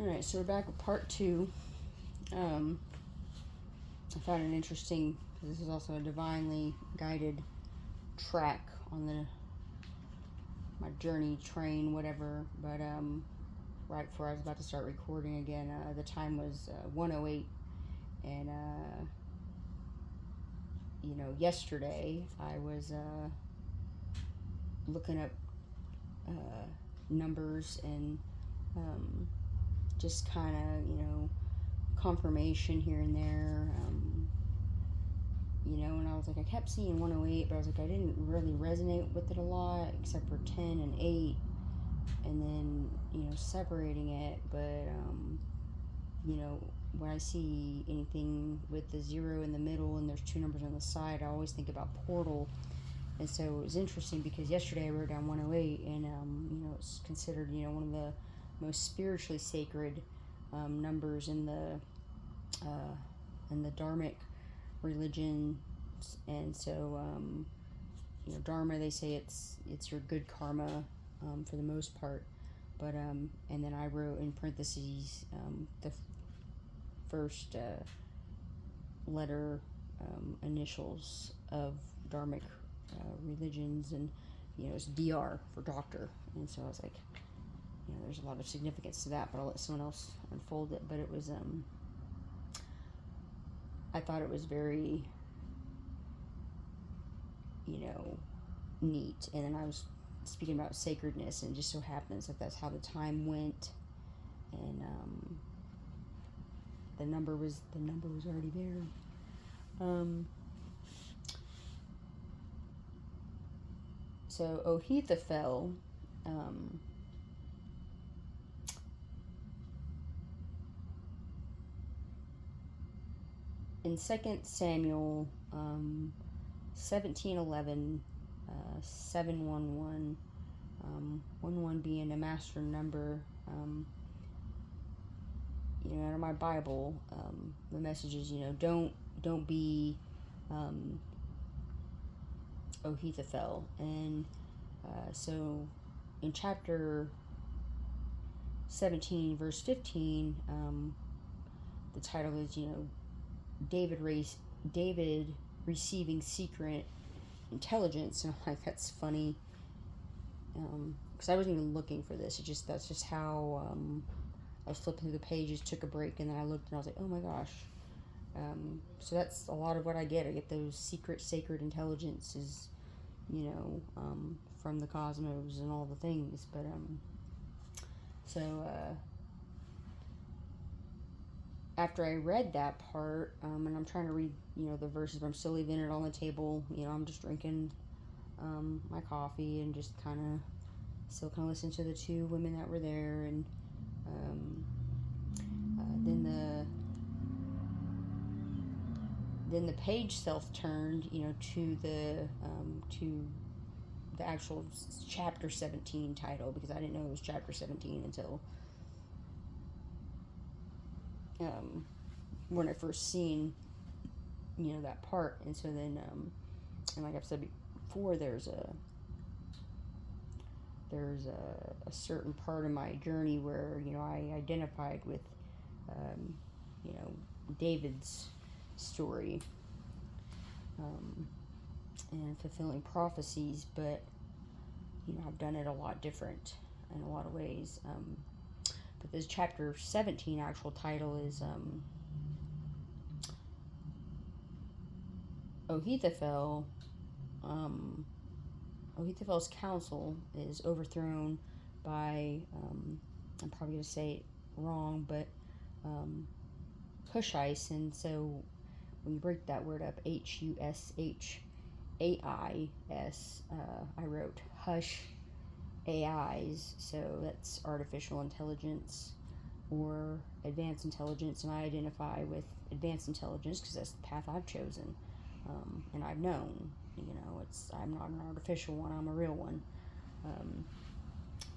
Alright, so we're back with part 2. I found it interesting because this is also a divinely guided track on my journey, train, whatever. But right before I was about to start recording again, the time was 1:08, and yesterday I was looking up numbers and just kind of, confirmation here and there, and I was like, I kept seeing 108, but I was like, I didn't really resonate with it a lot, except for 10 and 8, and then, separating it, but, when I see anything with the 0 in the middle and there's 2 numbers on the side, I always think about portal. And so it was interesting because yesterday I wrote down 108, and, it's considered, one of the most spiritually sacred numbers in the Dharmic religion. And so Dharma, they say it's your good karma for the most part. But and then I wrote in parentheses the first letter initials of Dharmic religions, and it's DR for doctor. And so I was like, there's a lot of significance to that, but I'll let someone else unfold it. But it was, I thought it was very, neat. And then I was speaking about sacredness, and it just so happens that that's how the time went. And the number was already there. So Ahithophel, in 2 Samuel 17:11, 7:11, 11 being a master number. In my Bible, the message is, don't be Ahithophel. And so in chapter 17, verse 15, the title is, David receiving secret intelligence. And I'm like, that's funny, because I wasn't even looking for this. That's just how I was flipping through the pages, took a break, and then I looked and I was like, oh my gosh. So that's a lot of what I get. I get those secret, sacred intelligences, from the cosmos and all the things. But after I read that part, and I'm trying to read, the verses, but I'm still leaving it on the table. I'm just drinking my coffee and just still kind of listening to the 2 women that were there. And then the page self-turned, to the actual chapter 17 title, because I didn't know it was chapter 17 until when I first seen, that part. And so then, and like I've said before, there's a certain part of my journey where, I identified with, David's story, and fulfilling prophecies, but, I've done it a lot different in a lot of ways. But this chapter 17 actual title is Ahithophel. Ahithophel's counsel is overthrown by, I'm probably going to say it wrong, but Hushais. And so when you break that word up, Hushais, I wrote Hush AIs, so that's artificial intelligence or advanced intelligence, and I identify with advanced intelligence because that's the path I've chosen, and I've known, I'm not an artificial one, I'm a real one.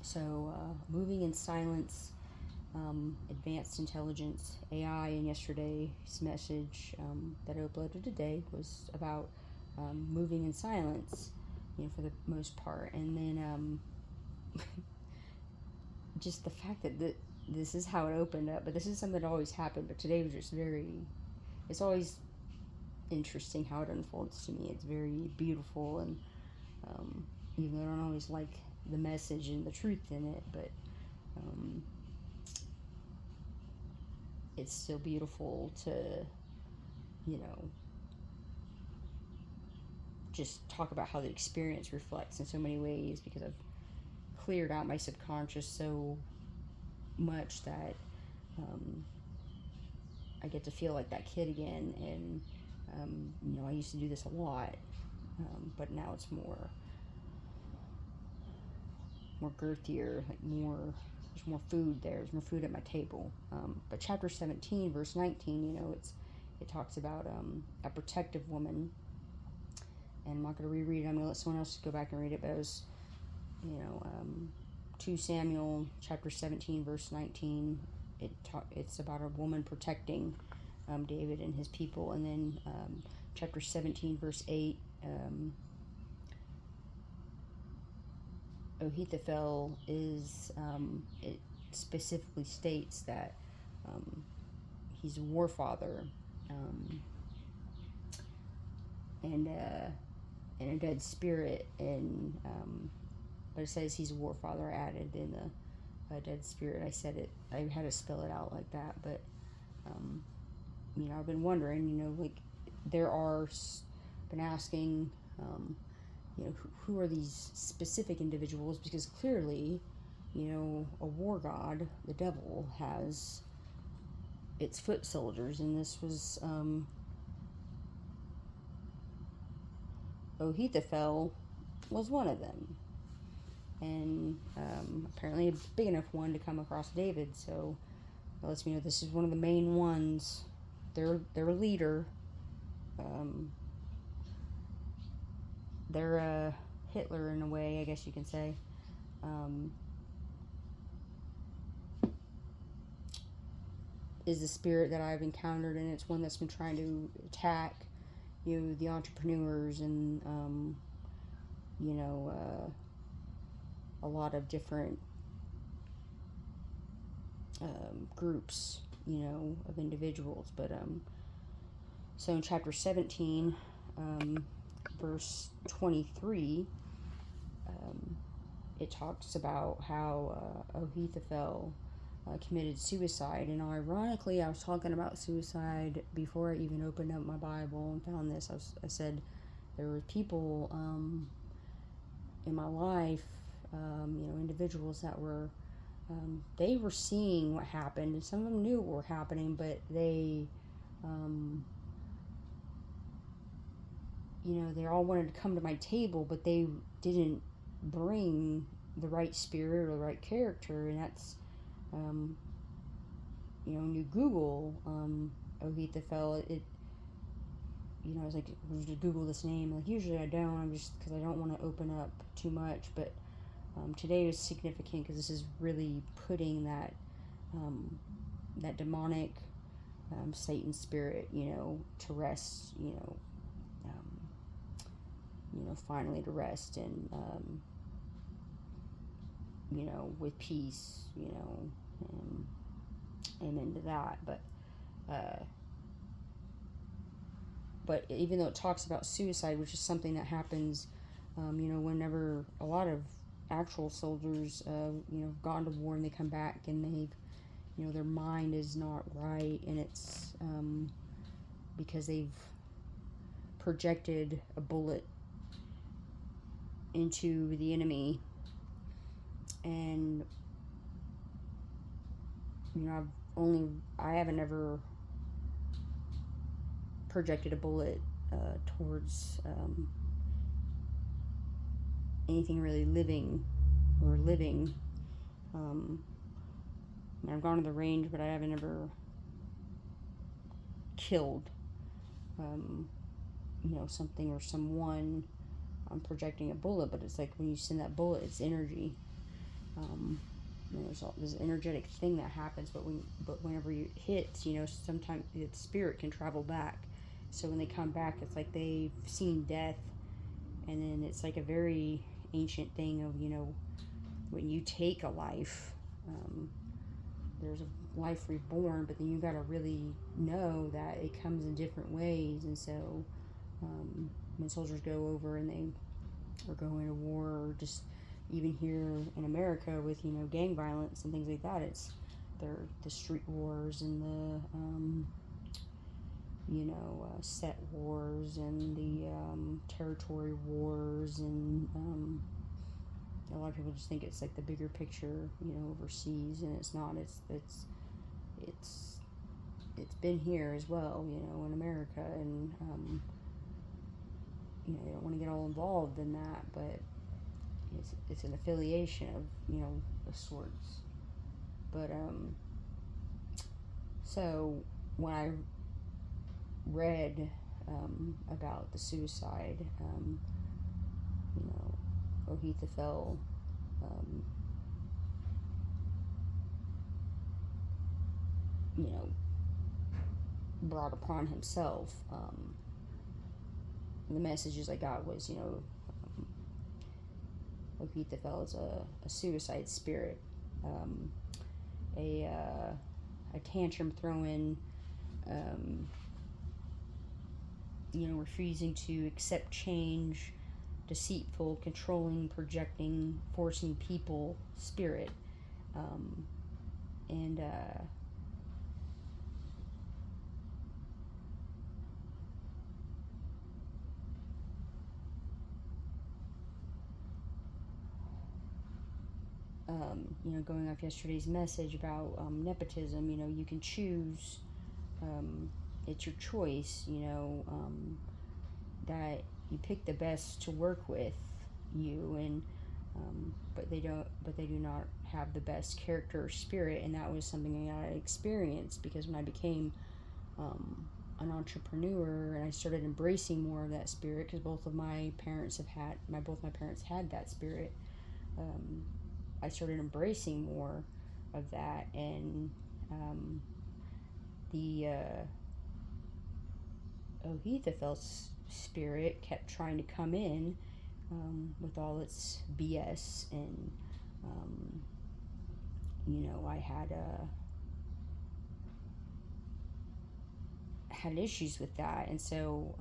So moving in silence, advanced intelligence, AI, and yesterday's message that I uploaded today was about moving in silence, for the most part. And then just the fact that this is how it opened up, but this is something that always happened, but today was just it's always interesting how it unfolds to me. It's very beautiful, and even though I don't always like the message and the truth in it, but it's still beautiful to, you know, just talk about how the experience reflects in so many ways, because I've cleared out my subconscious so much that I get to feel like that kid again. And you know, I used to do this a lot, but now it's more girthier, like there's more food there. There's more food at my table. But chapter 17, verse 19, you know, it talks about a protective woman. And I'm not going to reread it. I'm going to let someone else go back and read it. But it was, you know, 2 Samuel chapter 17, verse 19. It's about a woman protecting David and his people. And then chapter 17, verse 8. Ahithophel is, it specifically states that he's a war father, and a dead spirit, and but it says he's a war father added in the dead spirit. I said it, I had to spell it out like that, but you know, I've been wondering, you know, like been asking, you know, who are these specific individuals? Because clearly, you know, a war god, the devil, has its foot soldiers, and this was Ahithophel was one of them, and apparently a big enough one to come across David. So that lets me know this is one of the main ones. Their leader. They're Hitler in a way, I guess you can say. Is the spirit that I've encountered, and it's one that's been trying to attack, you know, the entrepreneurs and you know, a lot of different groups, you know, of individuals. But so in chapter 17, verse 23, it talks about how Ahithophel committed suicide. And ironically, I was talking about suicide before I even opened up my Bible and found this. I said there were people in my life, you know, individuals that were, they were seeing what happened, and some of them knew what were happening, but they, you know, they all wanted to come to my table, but they didn't bring the right spirit or the right character. And that's, you know, when you Google Ahithophel, it, you know, I was like, would you Google this name? Like, usually I don't. I'm just, because I don't want to open up too much. But today was significant because this is really putting that that demonic Satan spirit, you know, to rest. You know, finally to rest, and you know, with peace. You know, amen to that. But even though it talks about suicide, which is something that happens, you know, whenever a lot of actual soldiers, you know, gone to war and they come back and they've, you know, their mind is not right, and it's because they've projected a bullet into the enemy. And, you know, I haven't ever projected a bullet towards anything really living. I've gone to the range, but I haven't ever killed, you know, something or someone. I'm projecting a bullet, but it's like when you send that bullet, it's energy. You know, there's this energetic thing that happens, but whenever it hits, you know, sometimes the spirit can travel back. So when they come back, it's like they've seen death, and then it's like a very ancient thing of, you know, when you take a life, there's a life reborn, but then you got to really know that it comes in different ways. And so when soldiers go over and they are going to war, or just even here in America with gang violence and things like that, it's the street wars and the set wars and the territory wars, and a lot of people just think it's like the bigger picture, overseas, and it's not. It's been here as well, in America, and you don't want to get all involved in that, but it's an affiliation of sorts. But so when I read about the suicide, Ahithophel, brought upon himself. The messages I got was, Ahithophel is a suicide spirit, a tantrum throwing, refusing to accept change, deceitful, controlling, projecting, forcing people spirit, and going off yesterday's message about nepotism, you can choose. It's your choice, that you pick the best to work with you, and but they do not have the best character or spirit, and that was something I experienced because when I became an entrepreneur and I started embracing more of that spirit, because both my parents had that spirit. I started embracing more of that, and the Ahithophel's spirit kept trying to come in with all its BS, and I had issues with that, and so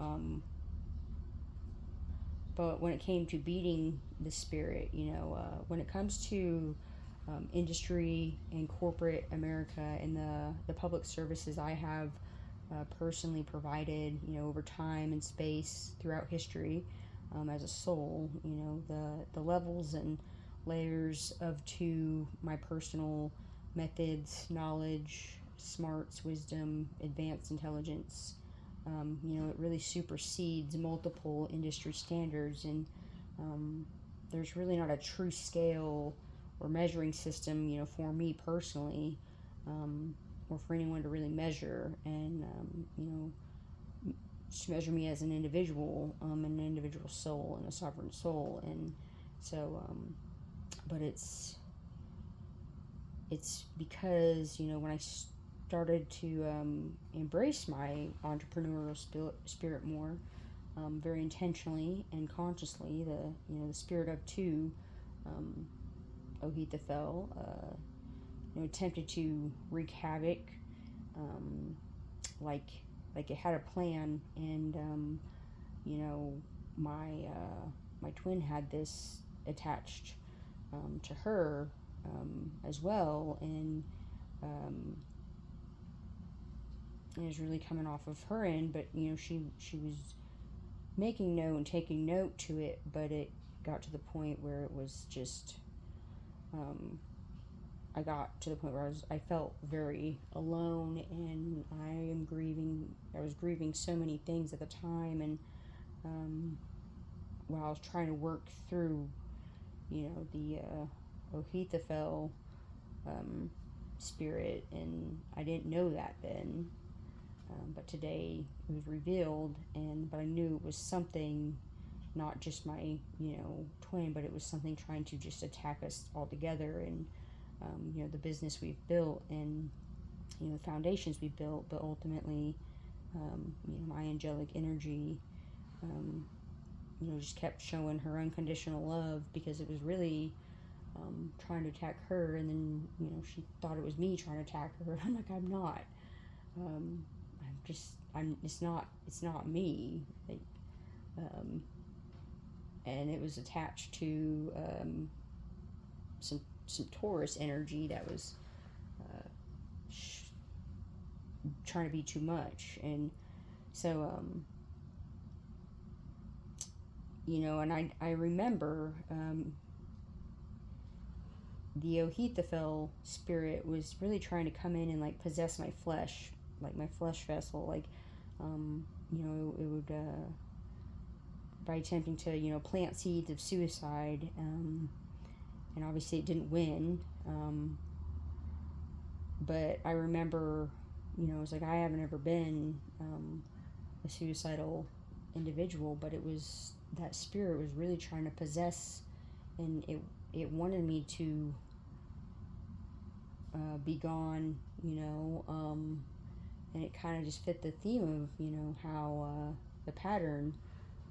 but when it came to beating the spirit, when it comes to industry and corporate America and the public services I have personally provided, over time and space throughout history, as a soul, the levels and layers to my personal methods, knowledge, smarts, wisdom, advanced intelligence, it really supersedes multiple industry standards, and there's really not a true scale or measuring system, for me personally, or for anyone to really measure and, to measure me as an individual, an individual soul and a sovereign soul. And so, but it's because, when I started to embrace my entrepreneurial spirit more, very intentionally and consciously, the spirit of two, Ahithophel, attempted to wreak havoc, like it had a plan, and my twin had this attached to her as well, and it was really coming off of her end, but she was making note and taking note to it, but it got to the point where it was just I got to the point where I felt very alone, and I was grieving so many things at the time, and while I was trying to work through the Ahithophel spirit, and I didn't know that then, but today it was revealed, but I knew it was something, not just my twin, but it was something trying to just attack us all together, and the business we've built, and the foundations we've built, but ultimately my angelic energy just kept showing her unconditional love, because it was really trying to attack her, and then, she thought it was me trying to attack her. I'm like, I'm not. It's not me. Like, and it was attached to some Taurus energy that was trying to be too much. And so, and I remember the Ohithophel spirit was really trying to come in and like possess my flesh, like my flesh vessel, like it would by attempting to plant seeds of suicide, and obviously it didn't win, but I remember it was like I haven't ever been a suicidal individual, but it was that spirit was really trying to possess, and it wanted me to be gone, and it kind of just fit the theme of how the pattern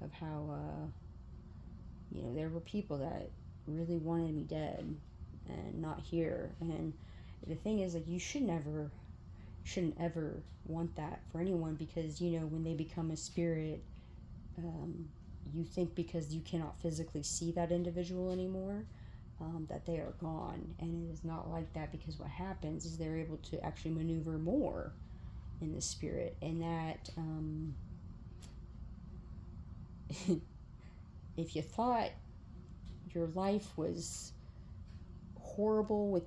of how there were people that really wanted me dead and not here. And the thing is, like, you shouldn't ever want that for anyone, because when they become a spirit, you think because you cannot physically see that individual anymore, that they are gone, and it is not like that, because what happens is they're able to actually maneuver more in the spirit, and that if you thought your life was horrible with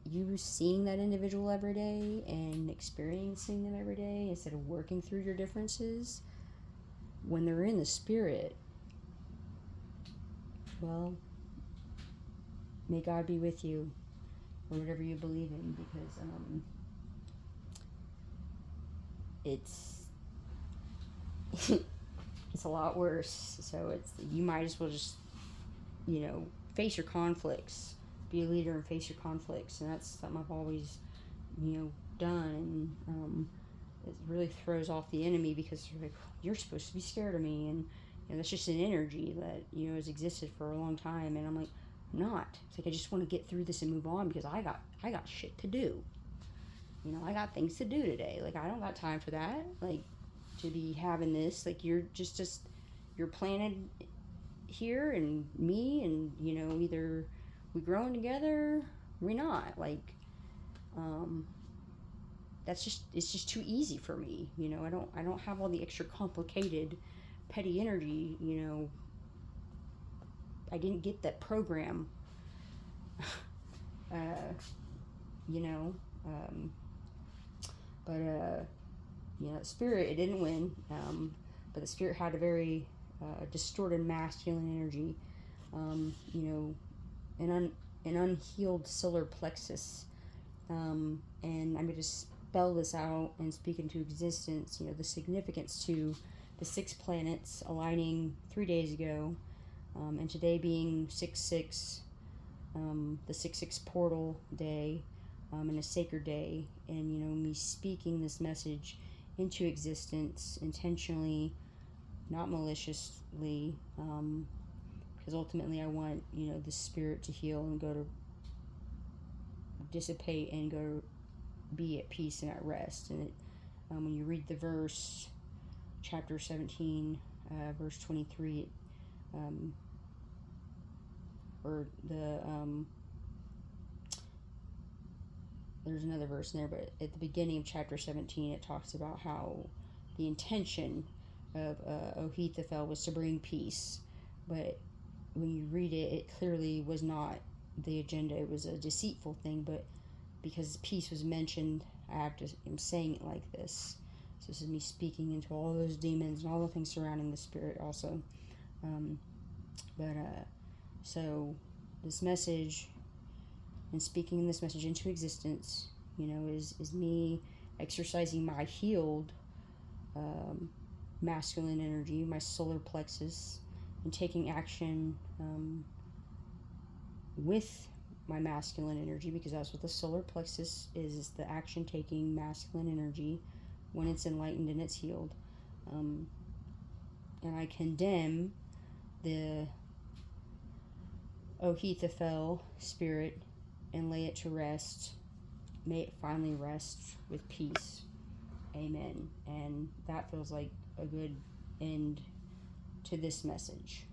you seeing that individual every day and experiencing them every day instead of working through your differences, when they're in the spirit, well, may God be with you, or whatever you believe in, because it's it's a lot worse. So you might as well just face your conflicts, be a leader and face your conflicts. And that's something I've always done, and it really throws off the enemy, because they're like, you're supposed to be scared of me, and that's just an energy that has existed for a long time. And I'm like, I'm not. It's like, I just want to get through this and move on, because I got shit to do. I got things to do today. Like, I don't got time for that. Like, to be having this, like, you're just you're planted here, and me, and either we growing together, or we not. Like, it's just too easy for me. I don't have all the extra complicated petty energy. I didn't get that program. But spirit, it didn't win. But the spirit had a very distorted masculine energy. An unhealed solar plexus. And I'm going to spell this out and speak into existence, the significance to the 6 planets aligning 3 days ago, and today being 6/6, the 6/6 portal day, and a sacred day, and me speaking this message into existence intentionally, not maliciously, because ultimately I want the spirit to heal and go to dissipate and go be at peace and at rest. And when you read the verse, chapter 17, verse 23, or there's another verse in there, but at the beginning of chapter 17, it talks about how the intention of Ohithophel was to bring peace, but when you read it, it clearly was not the agenda. It was a deceitful thing, but because peace was mentioned, I'm saying it like this. So this is me speaking into all those demons and all the things surrounding the spirit also. So this message, and speaking this message into existence, is me exercising my healed masculine energy, my solar plexus, and taking action with my masculine energy, because that's what the solar plexus is the action taking masculine energy when it's enlightened and it's healed. And I condemn the O Ahithophel spirit, and lay it to rest. May it finally rest with peace. Amen. And that feels like a good end to this message.